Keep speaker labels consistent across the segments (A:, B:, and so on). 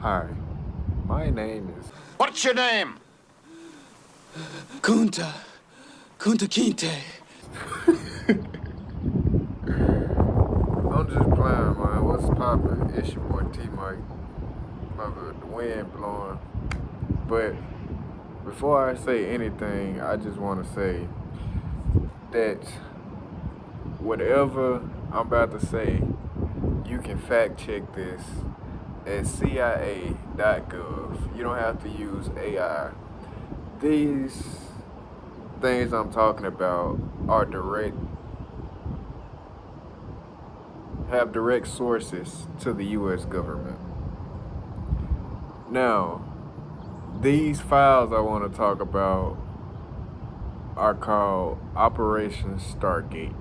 A: Hi, my name is.
B: What's your name?
C: Kunta Kinte.
A: I'm just playing, man. What's poppin'? It's your boy T Mike. My good, the wind blowing. But before I say anything, I just want to say that whatever I'm about to say, you can fact check this at CIA.gov. You don't have to use AI. These things I'm talking about are have direct sources to the U.S. government. Now, these files I want to talk about are called Operation Stargate.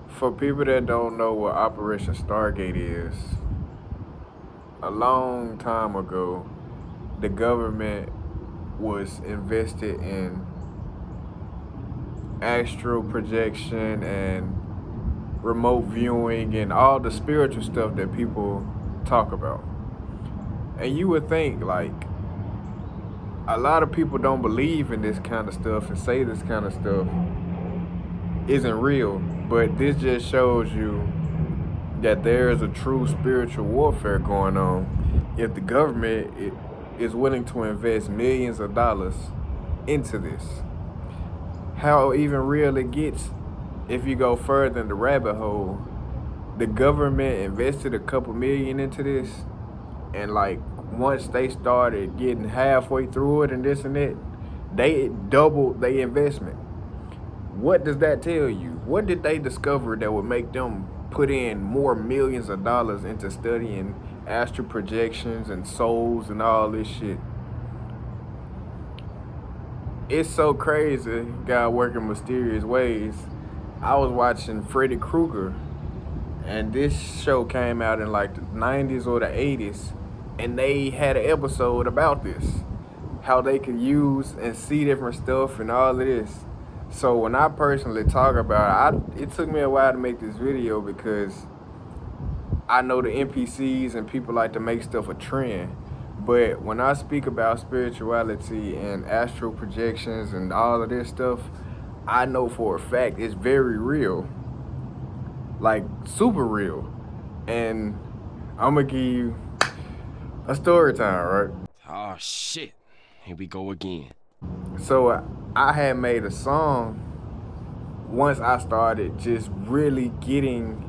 A: For people that don't know what Operation Stargate is, a long time ago, the government was invested in astral projection and remote viewing and all the spiritual stuff that people talk about. And you would think, like, a lot of people don't believe in this kind of stuff and say this kind of stuff isn't real, but this just shows you that there is a true spiritual warfare going on if the government is willing to invest millions of dollars into this. How even real it gets, if you go further in the rabbit hole, the government invested a couple million into this, and like once they started getting halfway through it and this and that, they doubled their investment. What does that tell you? What did they discover that would make them put in more millions of dollars into studying astral projections and souls and all this shit? It's so crazy, God working mysterious ways. I was watching Freddy Krueger, and this show came out in like the 90s or the 80s, and they had an episode about this, how they could use and see different stuff and all of this. So when I personally talk about it, it took me a while to make this video because I know the NPCs and people like to make stuff a trend. But when I speak about spirituality and astral projections and all of this stuff, I know for a fact it's very real. Like, super real. And I'm gonna give you a story time, right?
D: Oh shit, here we go again.
A: So I had made a song once I started just really getting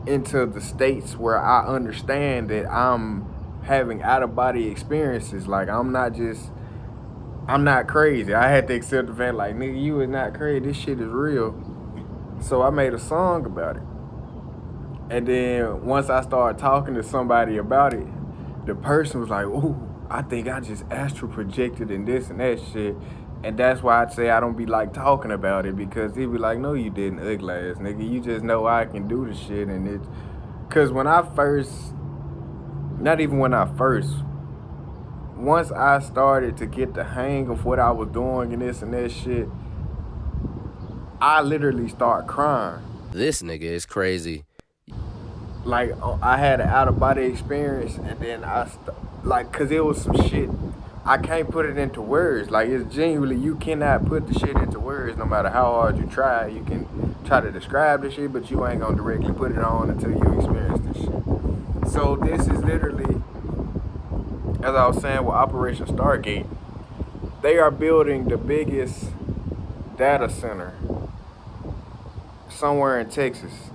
A: into the states where I understand that I'm having out-of-body experiences. Like, I'm not crazy. I had to accept the fact, like, nigga, you is not crazy. This shit is real. So I made a song about it. And then once I started talking to somebody about it, the person was like, ooh, I think I just astral projected and this and that shit. And that's why I'd say I don't be like talking about it, because he'd be like, no, you didn't, ugly ass nigga. You just know I can do the shit. And it's, cause once I started to get the hang of what I was doing and this and that shit, I literally start crying.
D: This nigga is crazy.
A: Like, I had an out-of-body experience, and then cause it was some shit, I can't put it into words. Like, it's genuinely, you cannot put the shit into words no matter how hard you try. You can try to describe the shit, but you ain't gonna directly put it on until you experience this shit. So this is literally, as I was saying with Operation Stargate, they are building the biggest data center somewhere in Texas.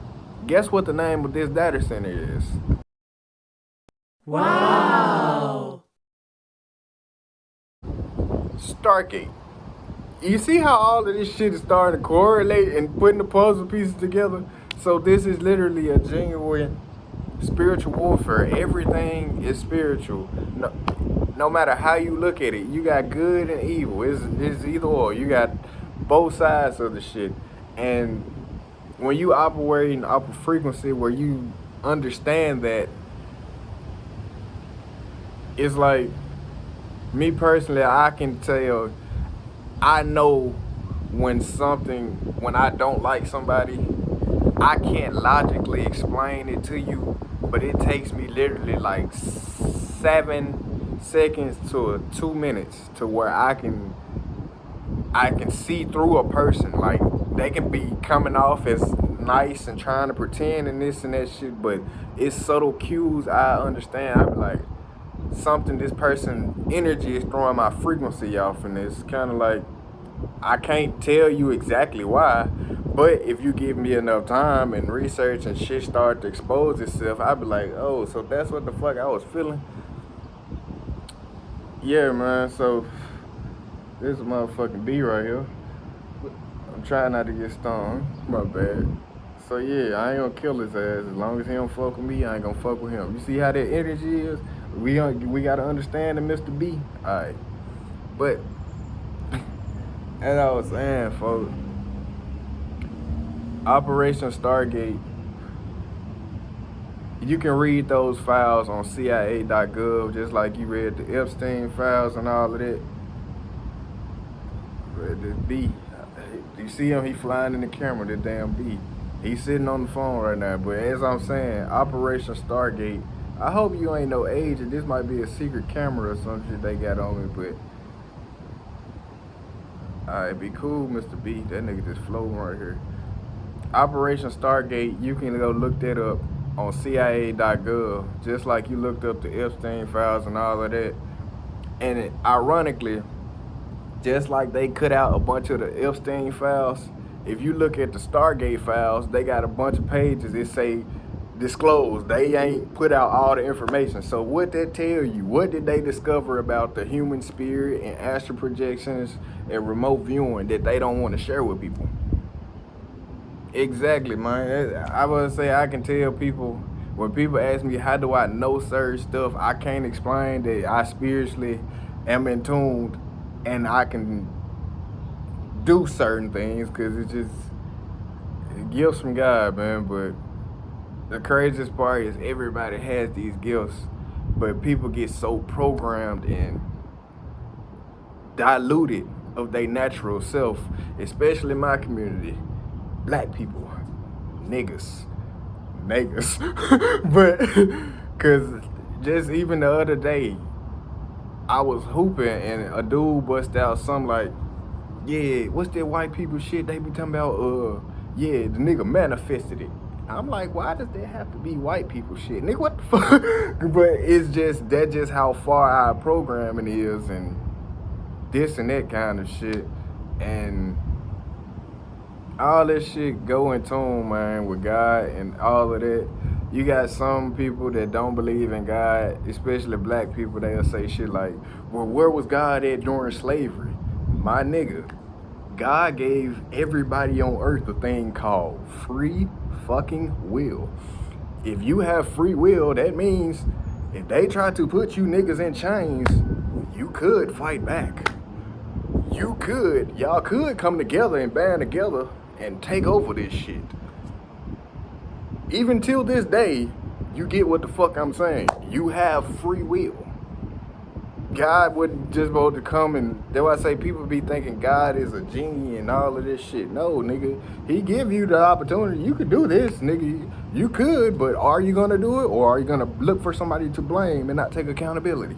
A: Guess what the name of this data center is?
C: Wow.
A: Stargate. You see how all of this shit is starting to correlate and putting the puzzle pieces together? So this is literally a genuine spiritual warfare. Everything is spiritual. No matter how you look at it, you got good and evil. It's either or. You got both sides of the shit. And when you operate in upper frequency where you understand that, it's like, me personally, I can tell, I know when I don't like somebody, I can't logically explain it to you, but it takes me literally like 7 seconds to 2 minutes to where I can see through a person. Like, they can be coming off as nice and trying to pretend and this and that shit, but it's subtle cues I understand. I be like, something, this person energy is throwing my frequency off, and it's kind of like, I can't tell you exactly why, but if you give me enough time and research and shit start to expose itself, I'd be like, oh, so that's what the fuck I was feeling. Yeah, man, so this is motherfucking B right here. I'm trying not to get stoned. My bad. So yeah, I ain't gonna kill his ass. As long as he don't fuck with me, I ain't gonna fuck with him. You see how that energy is? We gotta understand the Mr. B. Alright. But as I was saying, folks, Operation Stargate, you can read those files on CIA.gov just like you read the Epstein files and all of that. But this B, you see him, he flying in the camera, the damn B. He's sitting on the phone right now. But as I'm saying, Operation Stargate, I hope you ain't no agent. This might be a secret camera or some shit they got on me, but alright, be cool, Mr. B. That nigga just floating right here. Operation Stargate, you can go look that up on CIA.gov, just like you looked up the Epstein files and all of that. And ironically, just like they cut out a bunch of the Epstein files, if you look at the Stargate files, they got a bunch of pages that say disclosed. They ain't put out all the information. So what that tell you? What did they discover about the human spirit and astral projections and remote viewing that they don't want to share with people? Exactly, man. I would say I can tell people, when people ask me how do I know certain stuff, I can't explain that I spiritually am in tune and I can do certain things because it's just gifts from God, man. But the craziest part is everybody has these gifts, but people get so programmed and diluted of their natural self, especially in my community. Black people, niggas, but cause just even the other day, I was hooping and a dude bust out something like, yeah, what's that white people shit they be talking about? Yeah, the nigga manifested it. I'm like, why does that have to be white people shit? Nigga, what the fuck? But it's just, that's just how far our programming is and this and that kind of shit. And all this shit go in tune, man, with God and all of that. You got some people that don't believe in God, especially black people. They'll say shit like, well, where was God at during slavery? My nigga, God gave everybody on earth a thing called free fucking will. If you have free will, that means if they try to put you niggas in chains, you could fight back. Y'all could come together and band together and take over this shit. Even till this day, you get what the fuck I'm saying. You have free will. God wouldn't just supposed to come and, that's why I say people be thinking God is a genie and all of this shit. No, nigga, he give you the opportunity. You could do this, nigga. You could, but are you gonna do it, or are you gonna look for somebody to blame and not take accountability?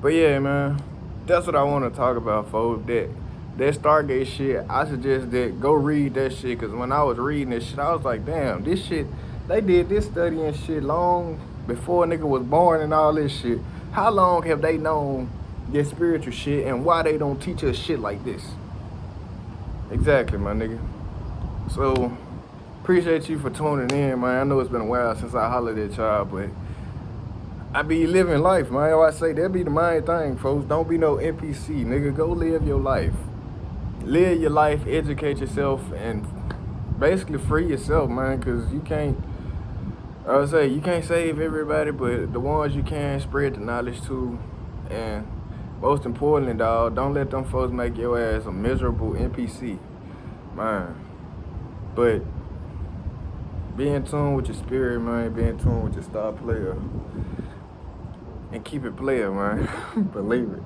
A: But yeah, man, that's what I want to talk about, folks. That Stargate shit, I suggest that go read that shit, because when I was reading this shit, I was like, damn, this shit, they did this study and shit long before a nigga was born and all this shit. How long have they known this spiritual shit, and why they don't teach us shit like this? Exactly, my nigga. So, appreciate you for tuning in, man. I know it's been a while since I hollered at y'all, but I be living life, man. I say that be the main thing, folks. Don't be no NPC, nigga. Go live your life. Live your life, educate yourself, and basically free yourself, man, because you can't, I would say, you can't save everybody, but the ones you can, spread the knowledge to. And most importantly, dog, don't let them folks make your ass a miserable NPC, man. But be in tune with your spirit, man. Be in tune with your star player. And keep it player, man. Believe it.